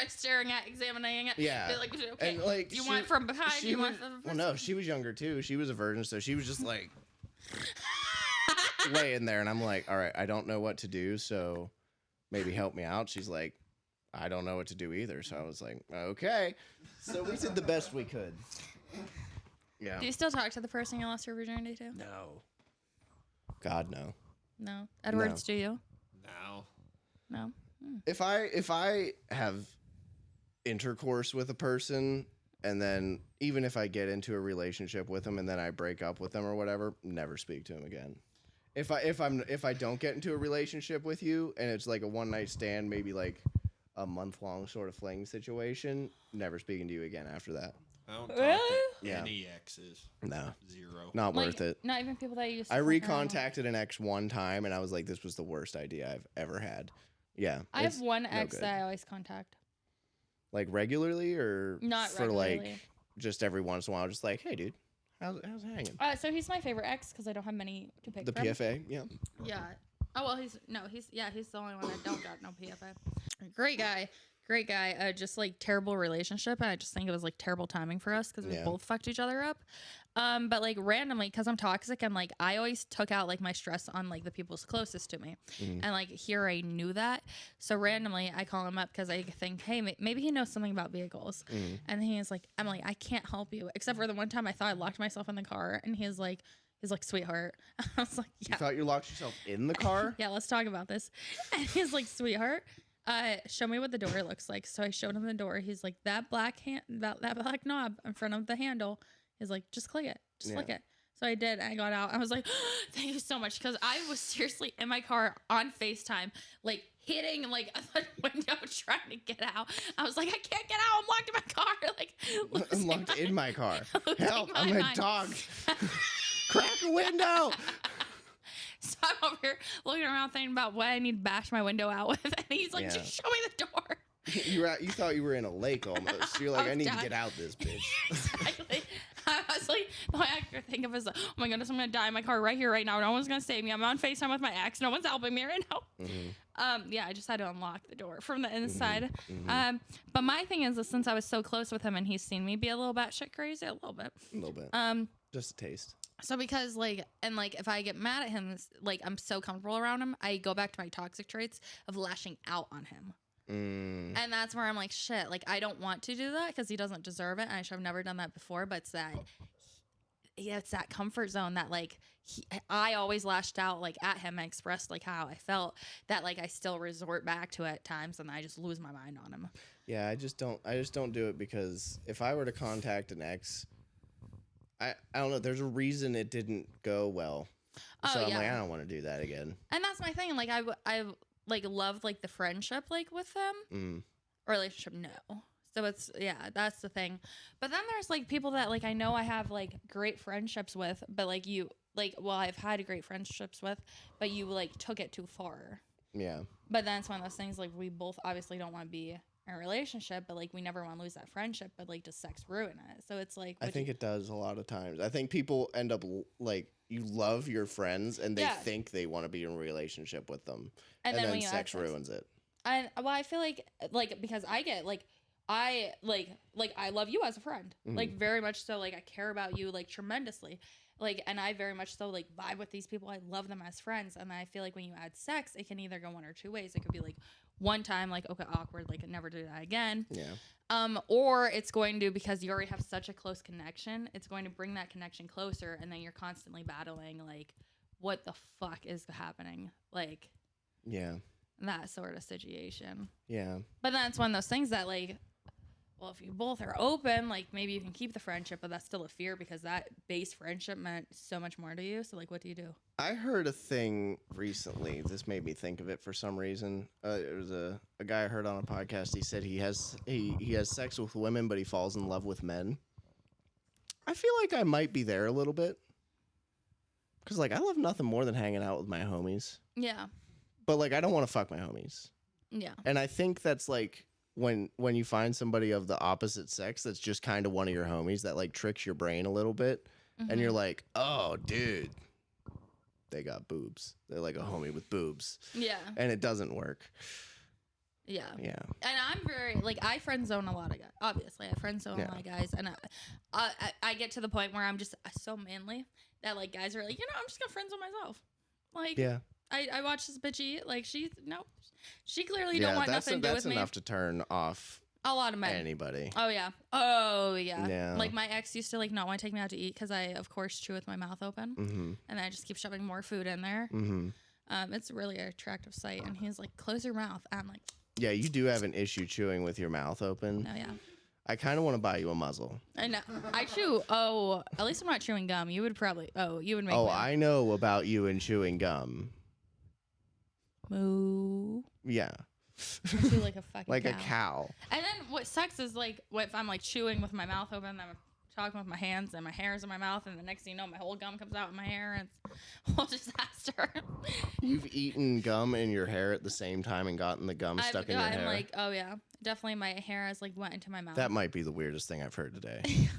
Staring at, examining it. Yeah. Be like, okay, And like, you want it from behind, you want it from the well, front. no, she was younger too. She was a virgin, so she was just like laying there, and I'm like, all right, I don't know what to do, so maybe help me out. She's like, I don't know what to do either. So I was like, okay. So we did the best we could. Yeah. Do you still talk to the person you lost your virginity to? No. God, no. No. Edwards, do you? No. No. If I have intercourse with a person, and then even if I get into a relationship with them and then I break up with them or whatever, never speak to them again. If I don't get into a relationship with you and it's like a one night stand, maybe like a month-long sort of fling situation, never speaking to you again after that. I don't talk Really? to Yeah. any exes. No, 0. not worth it. Not even people that you used to I fuck around with? recontacted an ex one time, and I was like, this was the worst idea I've ever had. Yeah. I have it's one no ex good. that I always contact. Like regularly or Not for regularly. like just every once in a while, just like, hey, dude, how's it hanging? So he's my favorite ex because I don't have many to pick The from. PFA, yeah. Yeah. Oh well, he's the only one that don't got no PFA. Great guy. Just like terrible relationship, and I just think it was like terrible timing for us because we Yeah. both fucked each other up. But like randomly, because I'm toxic, and like I always took out like my stress on like the people closest to me, and like here I knew that, so randomly I call him up because I think, hey, maybe he knows something about vehicles, and he's like, Emily, I can't help you, except for the one time I thought I locked myself in the car, and he's like, sweetheart. I was like, You yeah. thought you locked yourself in the car? Yeah, let's talk about this. And he's like, sweetheart, show me what the door looks like. So I showed him the door. He's like, that black black knob in front of the handle. He's like, just click it. Just click it. So I did. I got out. I was like, thank you so much. Because I was seriously in my car on FaceTime, like hitting like a window trying to get out. I was like, I can't get out. I'm locked in my car. Like, I'm locked in my car. losing Help, my I'm a mind. dog. Crack a window. So I'm over here looking around thinking about what I need to bash my window out with. And he's like, Yeah. just show me the door. You thought you were in a lake almost. You're like, I need to get out this bitch. Exactly. I was like, all I could think of is, oh my goodness, I'm going to die in my car right here, right now. No one's going to save me. I'm on FaceTime with my ex. No one's helping me right now. Yeah, I just had to unlock the door from the inside. But my thing is, since I was so close with him and he's seen me be a little batshit crazy, a little bit. A little bit. Just a taste. So because if I get mad at him, like I'm so comfortable around him, I go back to my toxic traits of lashing out on him. And that's where I'm like, shit, like I don't want to do that because he doesn't deserve it. And I should have never done that before. But it's that comfort zone that like I always lashed out like at him. I expressed like how I felt that like I still resort back to it at times and I just lose my mind on him. Yeah, I just don't do it because if I were to contact an ex, I don't know. There's a reason it didn't go well. So I'm like, I don't want to do that again. And that's my thing. Like I like loved like the friendship like with them. Relationship, no. So it's that's the thing. But then there's like people that like I know I have like great friendships with, but like I've had great friendships with, but you like took it too far. Yeah. But then it's one of those things like we both obviously don't want to be in a relationship, but like we never want to lose that friendship, but like does sex ruin it? So it's like I think it does a lot of times. I think people end up like you love your friends and they think they want to be in a relationship with them. And then sex ruins it. And I feel like because I get like I love you as a friend, like very much so. Like I care about you like tremendously, like, and I very much so like vibe with these people. I love them as friends, and I feel like when you add sex, it can either go one or two ways. It could be like one time, like okay, awkward, like never do that again. Yeah. Or it's going to, because you already have such a close connection, it's going to bring that connection closer, and then you're constantly battling like, what the fuck is happening, like. Yeah. That sort of situation. Yeah. But then it's one of those things that like, well, if you both are open, like maybe you can keep the friendship, but that's still a fear because that base friendship meant so much more to you. So like, what do you do? I heard a thing recently. This made me think of it for some reason. It was a guy I heard on a podcast. He said he has sex with women, but he falls in love with men. I feel like I might be there a little bit. Because like I love nothing more than hanging out with my homies. Yeah. But like I don't want to fuck my homies. Yeah. And I think that's like when you find somebody of the opposite sex that's just kind of one of your homies that like tricks your brain a little bit, and you're like, oh dude, they got boobs. They're like a homie with boobs. Yeah. And it doesn't work. Yeah. Yeah. And I'm very like I friend zone a lot of guys. Obviously, I friend zone a lot of guys, and I get to the point where I'm just so manly that like guys are like, I'm just gonna friend zone myself. Like, yeah. I watch this bitch eat. Like, she clearly don't want nothing to do with me. That's enough to turn off a lot of men. Anybody. Oh, yeah. Oh, yeah. Yeah. Like, my ex used to, like, not want to take me out to eat because I, of course, chew with my mouth open. Mm-hmm. And then I just keep shoving more food in there. Mm-hmm. It's really an attractive sight. And he's like, close your mouth. I'm like... Yeah, you do have an issue chewing with your mouth open. Oh, yeah. I kind of want to buy you a muzzle. I know. I chew... Oh, at least I'm not chewing gum. You would probably... Oh, you would make... Oh, I know about you and chewing gum. Moo. Yeah. Like a fucking like a cow. And then what sucks is like if I'm like chewing with my mouth open, I'm talking with my hands and my hair's in my mouth, and the next thing you know, my whole gum comes out in my hair, and it's a whole disaster. You've eaten gum in your hair at the same time and gotten the gum stuck in your hair. I'm like, oh yeah, definitely my hair has like went into my mouth. That might be the weirdest thing I've heard today.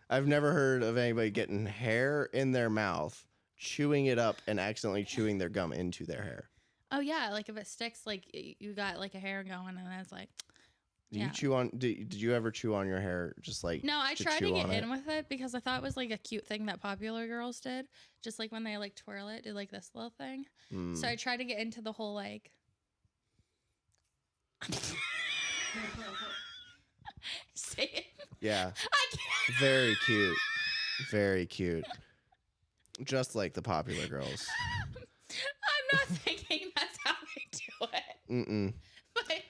I've never heard of anybody getting hair in their mouth, chewing it up, and accidentally chewing their gum into their hair. Oh yeah, like if it sticks, like you got like a hair going, and then it's like. Do you chew on? Did you ever chew on your hair? Just like no, I tried to get in with it because I thought it was like a cute thing that popular girls did, just like when they like twirl it, do like this little thing. So I tried to get into the whole like. Say it. Yeah. I can't. Very cute. Very cute. Just like the popular girls. I'm not thinking that's how they do it. Mm-mm. But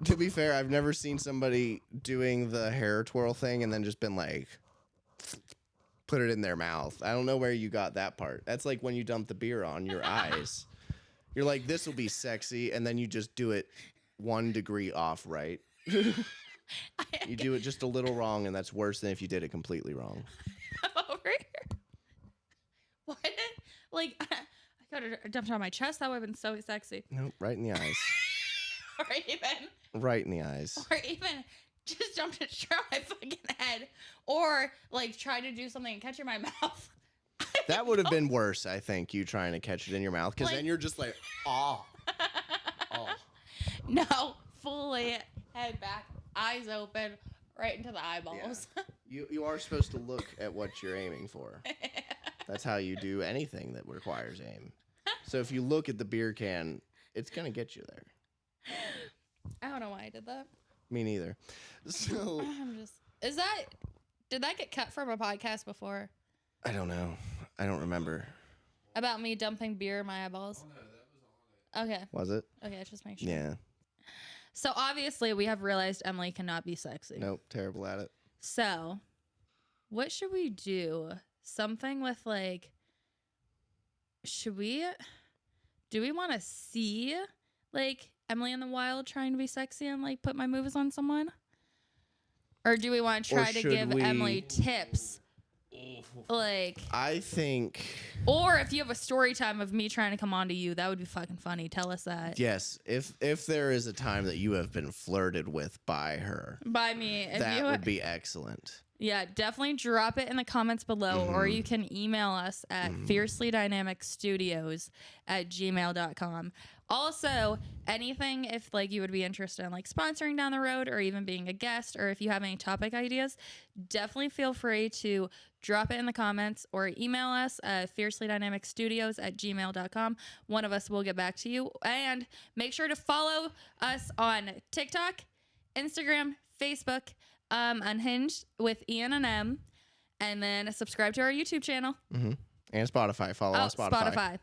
to be fair, I've never seen somebody doing the hair twirl thing and then just been like, put it in their mouth. I don't know where you got that part. That's like when you dump the beer on your eyes. You're like, this will be sexy, and then you just do it 1 degree off, right? You do it just a little wrong, and that's worse than if you did it completely wrong. I'm over here. What? Like, I could have dumped it on my chest. That would have been so sexy. Nope, right in the eyes. Right in the eyes. Or even just dumped it straight on my fucking head. Or, like, try to do something and catch it in my mouth. That would have been worse, I think, you trying to catch it in your mouth. Because then you're just like, oh. No, fully head back, eyes open, right into the eyeballs. Yeah. You are supposed to look at what you're aiming for. That's how you do anything that requires aim. So if you look at the beer can, it's going to get you there. I don't know why I did that. Me neither. So did that get cut from a podcast before? I don't know. I don't remember. About me dumping beer in my eyeballs? Oh, no, that was on it. Okay. Was it? Okay, just make sure. Yeah. So obviously we have realized Emily cannot be sexy. Nope. Terrible at it. So what should we do? Something with like, do we want to see like Emily in the wild trying to be sexy and like put my moves on someone? Or do we want to try to give Emily tips? Like, I think. Or if you have a story time of me trying to come on to you, that would be fucking funny. Tell us that. Yes. If there is a time that you have been flirted with by her. By me. That would be excellent. Yeah, definitely drop it in the comments below, or you can email us at fiercelydynamicstudios@gmail.com. Also, anything if like you would be interested in like sponsoring down the road or even being a guest, or if you have any topic ideas, definitely feel free to drop it in the comments or email us at fiercelydynamicstudios@gmail.com. One of us will get back to you. And make sure to follow us on TikTok, Instagram, Facebook, Unhinged with Ian and M, and then subscribe to our YouTube channel. And Spotify. Follow on Spotify. Spotify.